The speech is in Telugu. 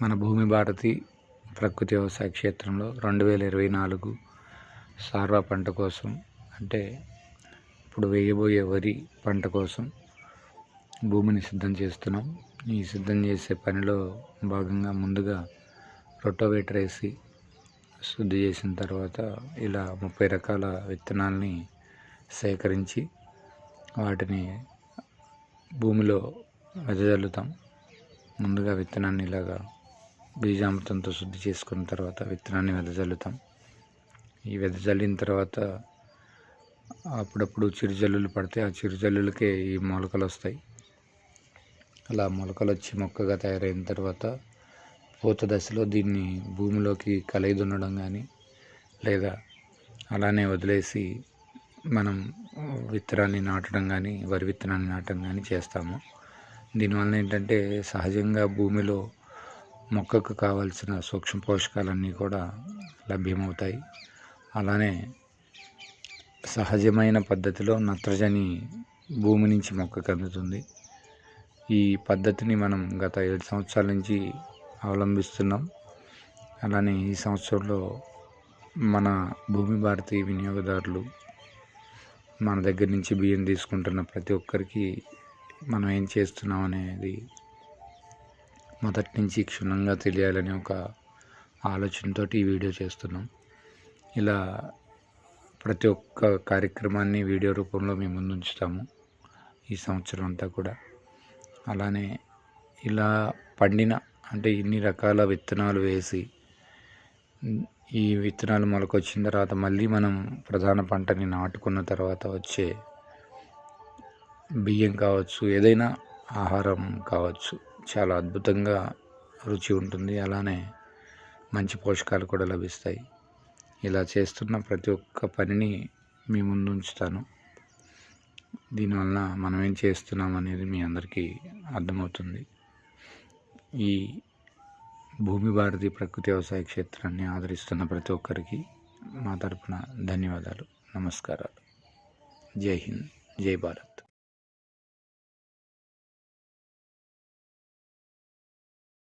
మన భూమి భారతి ప్రకృతి వ్యవసాయ క్షేత్రంలో 2024 సార్వా పంట కోసం, అంటే ఇప్పుడు వేయబోయే వరి పంట కోసం భూమిని సిద్ధం చేస్తున్నాం. ఈ సిద్ధం చేసే పనిలో భాగంగా ముందుగా రొటోవేటర్ వేసి శుద్ధి చేసిన తర్వాత ఇలా 30 రకాల విత్తనాల్ని సేకరించి వాటిని భూమిలో వెదజల్లుతాం. ముందుగా విత్తనాన్ని ఇలాగా బీజామృతంతో శుద్ధి చేసుకున్న తర్వాత విత్తనాన్ని వెదజల్లుతాం. ఈ వెదజల్లిన తర్వాత అప్పుడప్పుడు చిరుజల్లులు పడితే ఆ చిరుజల్లులకే ఈ మొలకలు వస్తాయి. అలా మొలకలు వచ్చి మొక్కగా తయారైన తర్వాత పూత దశలో దీన్ని భూమిలోకి కలయి దున్నడం కానీ, లేదా అలానే వదిలేసి మనం విత్తనాన్ని నాటడం కానీ, వరి విత్తనాన్ని నాటడం కానీ చేస్తాము. దీనివల్ల ఏంటంటే సహజంగా భూమిలో మొక్కకు కావాల్సిన సూక్ష్మ పోషకాలన్నీ కూడా లభ్యమవుతాయి. అలానే సహజమైన పద్ధతిలో నత్రజని భూమి నుంచి మొక్కకు అందుతుంది. ఈ పద్ధతిని మనం గత 7 సంవత్సరాల నుంచి అవలంబిస్తున్నాం. అలానే ఈ సంవత్సరంలో మన భూమి భారతి వినియోగదారులు మన దగ్గర నుంచి బియ్యం తీసుకుంటున్న ప్రతి ఒక్కరికి మనం ఏం చేస్తున్నాం అనేది మొదటి నుంచి క్షుణ్ణంగా తెలియాలని ఒక ఆలోచనతో ఈ వీడియో చేస్తున్నాం. ఇలా ప్రతి ఒక్క కార్యక్రమాన్ని వీడియో రూపంలో మేము ముందు ఉంచుతాము ఈ సంవత్సరం అంతా కూడా. అలానే ఇలా పండిన, అంటే ఇన్ని రకాల విత్తనాలు వేసి ఈ విత్తనాలు మొలకొచ్చిన తర్వాత మళ్ళీ మనం ప్రధాన పంటని నాటుకున్న తర్వాత వచ్చే బియ్యం కావచ్చు, ఏదైనా ఆహారం కావచ్చు, చాలా అద్భుతంగా రుచి ఉంటుంది. అలానే మంచి పోషకాలు కూడా లభిస్తాయి. ఇలా చేస్తున్న ప్రతి ఒక్క పనిని మీ ముందు ఉంచుతాను. దీనివల్ల మనం ఏం చేస్తున్నాం అనేది మీ అందరికీ అర్థమవుతుంది. ఈ భూమి భారతి ప్రకృతి వ్యవసాయ క్షేత్రాన్ని ఆదరిస్తున్న ప్రతి ఒక్కరికి మా తరపున ధన్యవాదాలు, నమస్కారాలు. జై హింద్, జై భారత్.